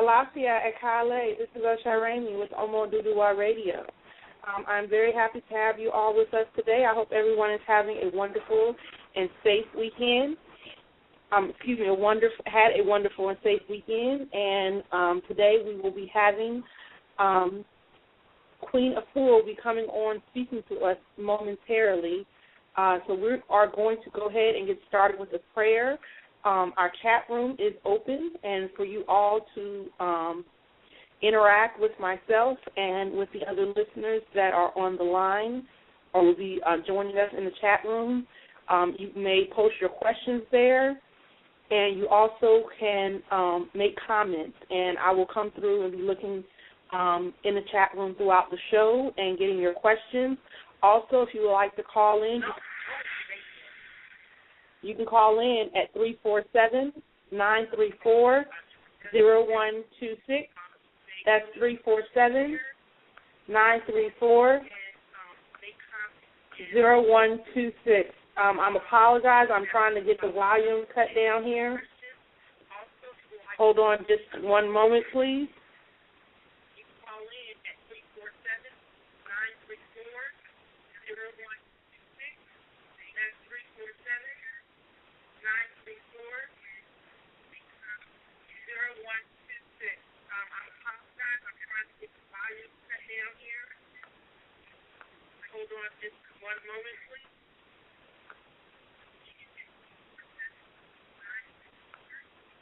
Alafia Ekale, this is Osaremi with OORadio. I'm very happy to have you all with us today. I hope everyone is having a wonderful and safe weekend. Had a wonderful and safe weekend. And today we will be having Queen Afua will be coming on speaking to us momentarily. So we are going to go ahead and get started with a prayer. Our chat room is open, and for you all to interact with myself and with the other listeners that are on the line or will be joining us in the chat room. You may post your questions there, and you also can make comments, and I will come through and be looking in the chat room throughout the show and getting your questions. Also, if you would like to call in, you can call in at 347-934-0126. That's 347-934-0126. I'm apologize. I'm trying to get the volume cut down here. Hold on just one moment, please. Hold on just one moment, please.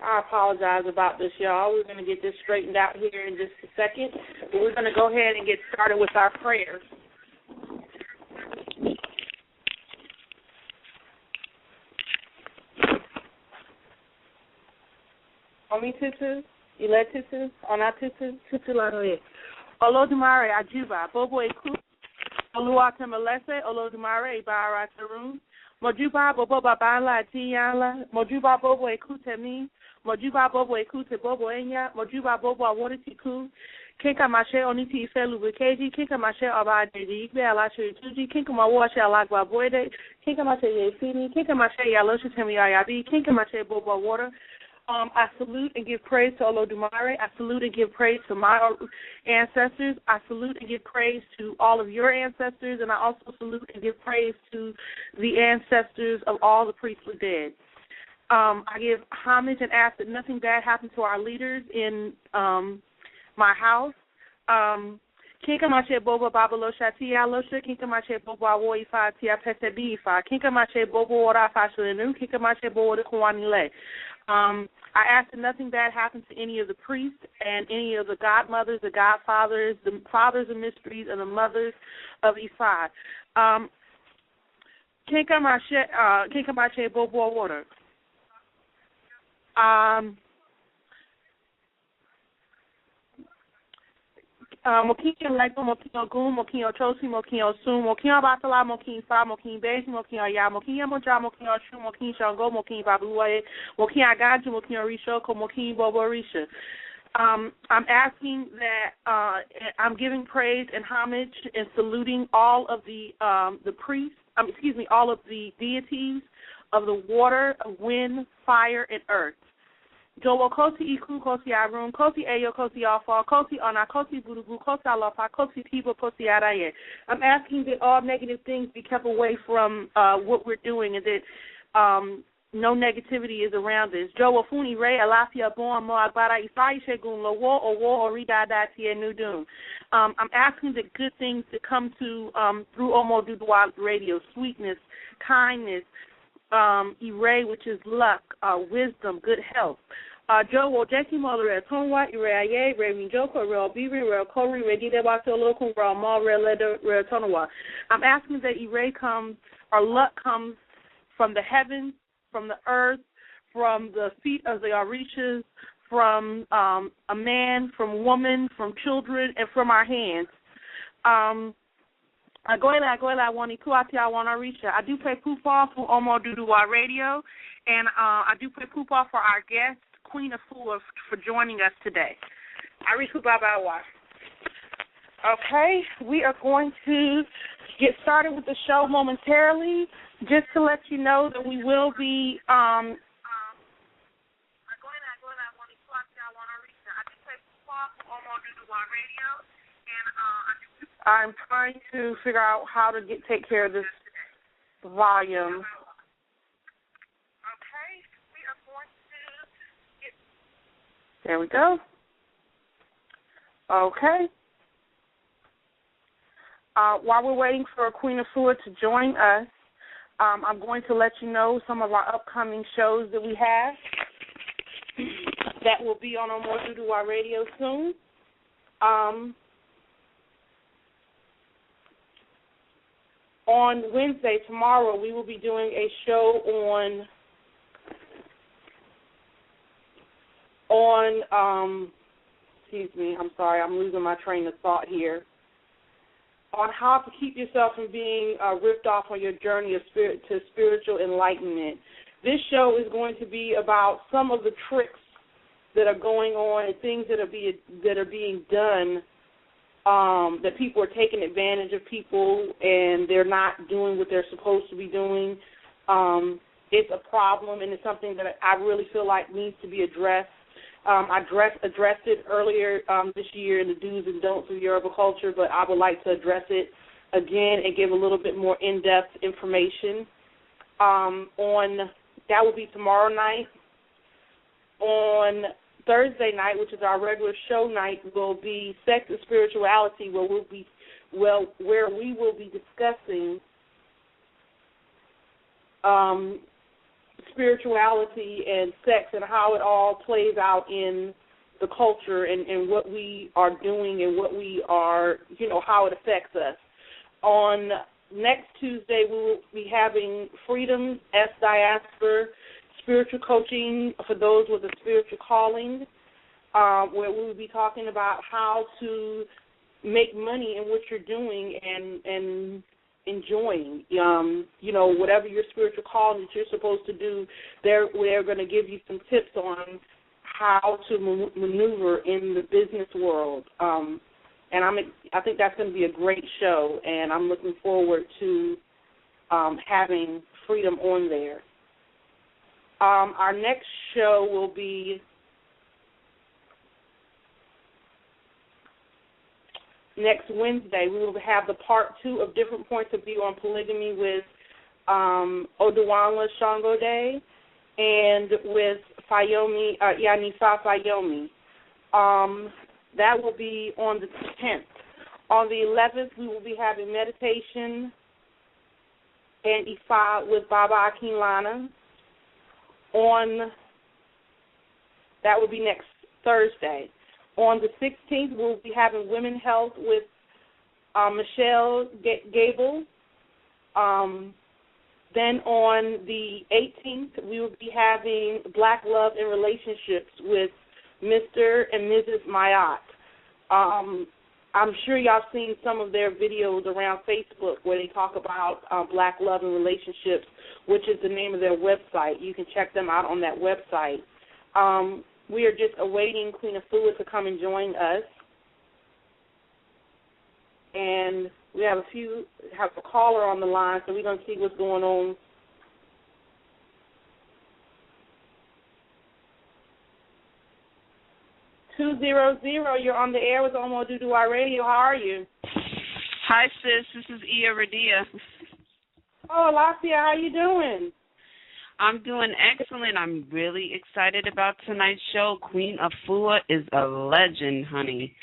I apologize about this, y'all. We're going to get this straightened out here in just a second. But we're going to go ahead and get started with our prayers. Omi tutu, ile tutu, ona tutu, tutu lanoye. Olodumare ajuba, bobo eku. Oluwata Malese, Olodumare, Baratarum, Mojuba Bobo Babala, Tiala, Mojuba Bobo Ekutemi, Mojuba Bobo Ekute Bobo Enya, Mojuba Bobo Awoditiku, Kinka Mashe Oniti Felu Wikeji, Kinka Mashe Abadi, Alasha Tuji, Kinka Mawasha Alagwa Boide, Kinka Mashe Yefini, Kinka Mashe Yalosha Temi Ayabi, Kinka Mashe Bobo Water. I salute and give praise to Olodumare. I salute and give praise to my ancestors. I salute and give praise to all of your ancestors, and I also salute and give praise to the ancestors of all the priestly dead. I give homage and ask that nothing bad happen to our leaders in my house. Kinka Mashe Bobo Babalo Shatia Losha, Kinka Mashe Bobo Awoifa Tia Pesebifa, Kinka Mashe Bobo Ora Fashalinu, Kinka Mashe Bobo Kwawanile. I ask that nothing bad happens to any of the priests and any of the godmothers, the godfathers, the fathers of mysteries, and the mothers of Ifa. Kinka Mashe Bobo Water. Mokinyo Lego, Mokinyo Goon, Mokinyo Chosi, Mokinyo Sun, Mokinyo Batala, Mokin Fa, Mokin Beji, Mokinyo Ya, Mokinyo Moja, Mokinyo Shu, Mokin Shango, Mokin Babuaye, Mokin Agaju, Mokinyo Rishoko, Mokin Bobo Risha. I'm asking that I'm giving praise and homage and saluting all of the priests, all of the deities of the water, wind, fire, and earth. Jowo kosi iku kosi arun, kosi eyo kosi alfa, kosi ona, kosi burubu, kosi alofa, kosi tibo, kosi araye. I'm asking that all negative things be kept away from what we're doing and that no negativity is around this. Jowo funi re alafia bon mo agbara isai shegun lo wo or rida dati nudum. I'm asking that good things that come to through OORadio, sweetness, kindness, Ire, which is luck, wisdom, good health. Joe will Jackie Mother at Tonwa, Ire, Raving Joko, Real Beaver, Real Corey, Regida Bato Local, Real Mal, Real Leather, Real Tonawa. I'm asking that Ire comes, or luck comes from the heavens, from the earth, from the feet of the Orishas, from a man, from woman, from children, and from our hands. Agoela, Wani Kuati, I want to reach her. I do play Poopaw for OORadio, and I do play Poopaw for our guest, Queen Afua, for joining us today. I reach Baba. Okay, we are going to get started with the show momentarily. Just to let you know that we will be I'm trying to figure out how to take care of this volume. Okay, we are going to get... There we go. Okay. While we're waiting for Queen Afua to join us, I'm going to let you know some of our upcoming shows that we have that will be on OORadio soon. On Wednesday, tomorrow, we will be doing a show excuse me, I'm sorry, I'm losing my train of thought here, on how to keep yourself from being ripped off on your journey to spiritual enlightenment. This show is going to be about some of the tricks that are going on and things that are being done, that people are taking advantage of people and they're not doing what they're supposed to be doing. It's a problem, and it's something that I really feel like needs to be addressed. I addressed it earlier this year in the do's and don'ts of Yoruba culture, but I would like to address it again and give a little bit more in-depth information. That will be tomorrow night. On Thursday night, which is our regular show night, will be Sex and Spirituality, where we will be discussing spirituality and sex and how it all plays out in the culture and what we are doing and what we are, how it affects us. On next Tuesday, we will be having Freedom, S Diaspora, spiritual coaching for those with a spiritual calling, where we will be talking about how to make money in what you're doing and enjoying. Whatever your spiritual calling that you're supposed to do, they're going to give you some tips on how to maneuver in the business world. And I think that's going to be a great show, and I'm looking forward to having Freedom on there. Our next show will be next Wednesday. We will have the part 2 of Different Points of View on Polygamy with Oduwanla Shangode and with Yanifa Fayomi. That will be on the 10th. On the 11th, we will be having meditation and Ifa with Baba Akinlana. That will be next Thursday. On the 16th, we'll be having Women Health with Michelle Gable. Then on the 18th, we will be having Black Love and Relationships with Mr. and Mrs. Mayat. I'm sure y'all seen some of their videos around Facebook where they talk about Black Love and Relationships, which is the name of their website. You can check them out on that website. We are just awaiting Queen Afua to come and join us. And we have a caller on the line, so we're going to see what's going on. You're on the air with OORadio. How are you? Hi, sis. This is Radia. Oh, Alafia, how you doing? I'm doing excellent. I'm really excited about tonight's show. Queen Afua is a legend, honey.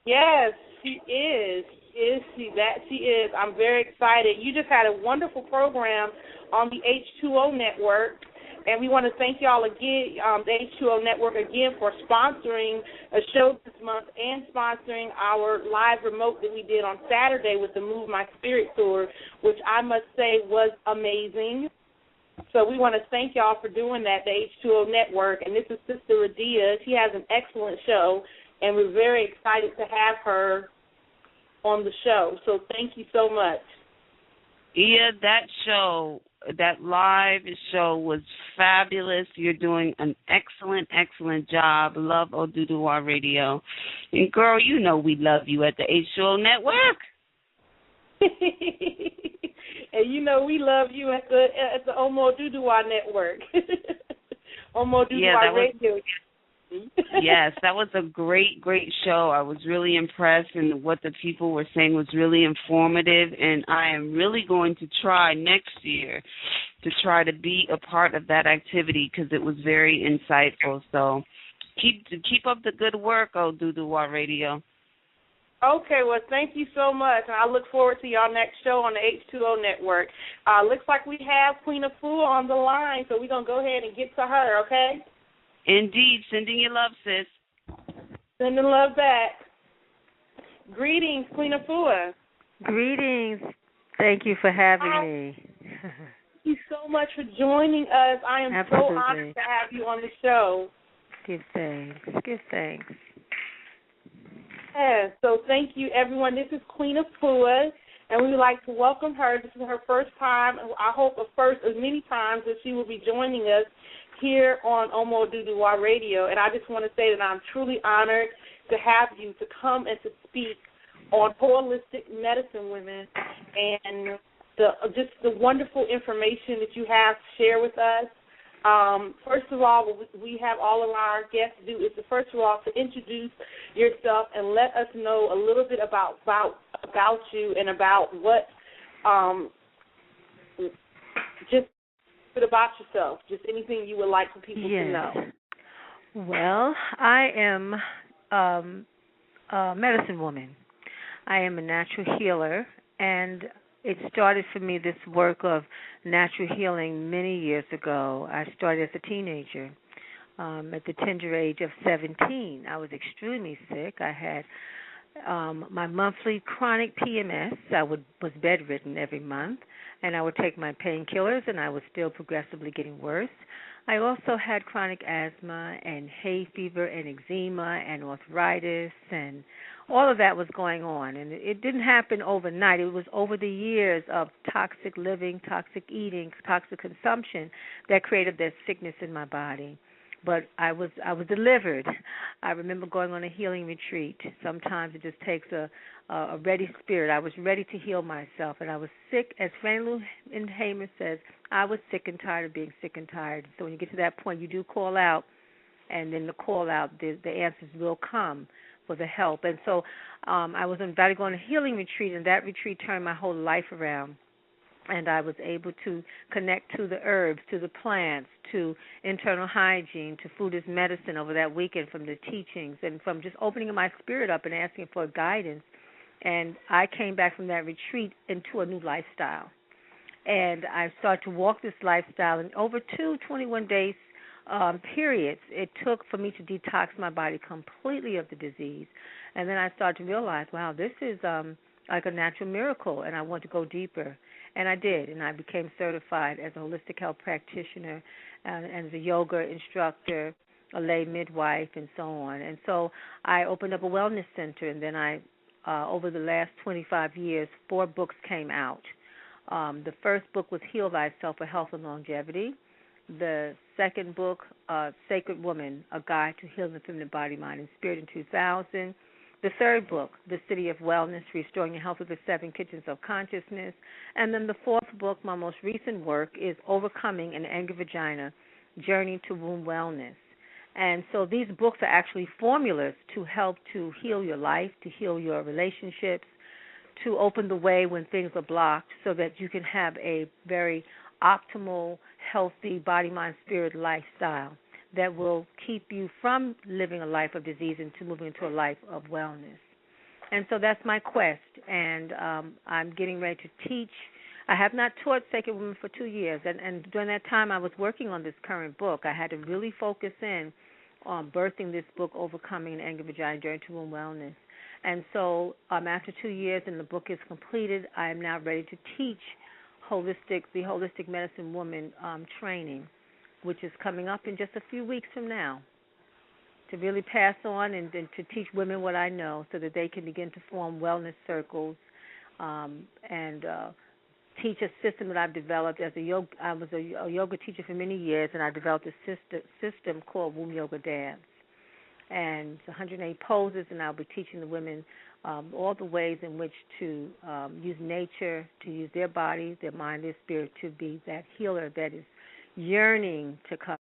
Yes, she is. She is. I'm very excited. You just had a wonderful program on the H2O Network, and we want to thank y'all again, the H2O Network again, for sponsoring a show this month and sponsoring our live remote that we did on Saturday with the Move My Spirit tour, which I must say was amazing. So we want to thank y'all for doing that, the H2O Network. And this is Sister Radia. She has an excellent show, and we're very excited to have her on the show. So thank you so much. Yeah, that show, that live show was fabulous. You're doing an excellent, excellent job. Love OORadio. And, girl, you know we love you at the H2O Network. And you know we love you at the Omo Duduwa Network. Omo Duduwa Radio. Yes, that was a great, great show. I was really impressed, and what the people were saying was really informative, and I am really going to try next year to try to be a part of that activity because it was very insightful. So keep up the good work, OORadio. Okay, well, thank you so much. I look forward to y'all next show on the H2O Network. Looks like we have Queen Afua on the line, so we're going to go ahead and get to her, okay? Indeed. Sending you love, sis. Sending love back. Greetings, Queen Afua. Greetings. Thank you for having me. Thank you so much for joining us. I am Absolutely. so honored to have you on the show. Give thanks. Give thanks. Yes, so thank you, everyone. This is Queen Afua, and we would like to welcome her. This is her first time, and I hope a first of many times that she will be joining us here on OORadio. And I just want to say that I'm truly honored to have you to come and to speak on holistic medicine, women, and just the wonderful information that you have to share with us. First of all, what we have all of our guests do is, first of all, to introduce yourself and let us know a little bit about you and about what, just a bit about yourself, just anything you would like for people to know. Well, I am a medicine woman. I am a natural healer, and it started for me, this work of natural healing, many years ago. I started as a teenager. At the tender age of 17, I was extremely sick. I had my monthly chronic PMS. I was bedridden every month, and I would take my painkillers, and I was still progressively getting worse. I also had chronic asthma and hay fever and eczema and arthritis, and all of that was going on. And it didn't happen overnight. It was over the years of toxic living, toxic eating, toxic consumption that created that sickness in my body. But I was delivered. I remember going on a healing retreat. Sometimes it just takes a ready spirit. I was ready to heal myself, and I was sick. As Frank Lou Hamer says, I was sick and tired of being sick and tired. So when you get to that point, you do call out, and then the call out, the answers will come for the help. And so I was invited to go on a healing retreat, and that retreat turned my whole life around. And I was able to connect to the herbs, to the plants, to internal hygiene, to food as medicine over that weekend, from the teachings and from just opening my spirit up and asking for guidance. And I came back from that retreat into a new lifestyle. And I started to walk this lifestyle. And over 21 days periods it took for me to detox my body completely of the disease. And then I started to realize, wow, this is like a natural miracle, and I want to go deeper. And I did, and I became certified as a holistic health practitioner and as a yoga instructor, a lay midwife, and so on. And so I opened up a wellness center, and then over the last 25 years, 4 books came out. The first book was Heal Thyself for Health and Longevity. The second book, Sacred Woman, A Guide to Healing the Feminine Body, Mind, and Spirit, in 2000. The third book, The City of Wellness, Restoring Your Health with the 7 Kitchens of Consciousness. And then the fourth book, my most recent work, is Overcoming an Angry Vagina, Journey to Womb Wellness. And so these books are actually formulas to help to heal your life, to heal your relationships, to open the way when things are blocked so that you can have a very optimal, healthy body, mind, spirit lifestyle that will keep you from living a life of disease and to moving into a life of wellness. And so that's my quest, and I'm getting ready to teach. I have not taught Sacred Women for 2 years, and during that time I was working on this current book. I had to really focus in on birthing this book, Overcoming an Angry Vagina, Journey to Womb Wellness. And so after 2 years and the book is completed, I am now ready to teach the Holistic Medicine Woman training, which is coming up in just a few weeks from now, to really pass on and to teach women what I know so that they can begin to form wellness circles and teach a system that I've developed. I was a yoga teacher for many years, and I developed a system called Womb Yoga Dance. And it's 108 poses, and I'll be teaching the women all the ways in which to use nature, to use their body, their mind, their spirit, to be that healer that is yearning to come